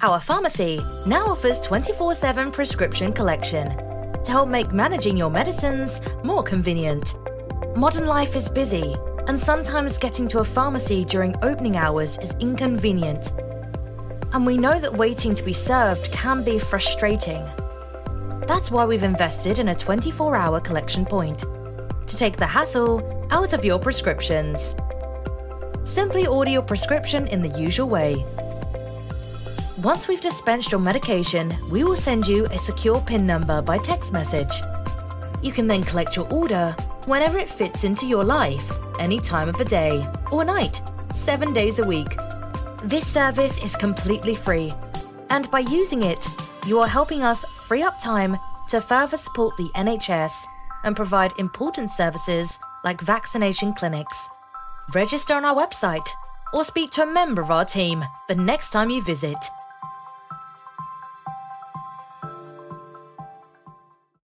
Our pharmacy now offers 24/7 prescription collection to help make managing your medicines more convenient. Modern life is busy, and sometimes getting to a pharmacy during opening hours is inconvenient. And we know that waiting to be served can be frustrating. That's why we've invested in a 24-hour collection point to take the hassle out of your prescriptions. Simply order your prescription in the usual way. Once we've dispensed your medication, we will send you a secure PIN number by text message. You can then collect your order whenever it fits into your life, any time of the day or night, 7 days a week. This service is completely free, and by using it, you are helping us free up time to further support the NHS and provide important services like vaccination clinics. Register on our website or speak to a member of our team the next time you visit.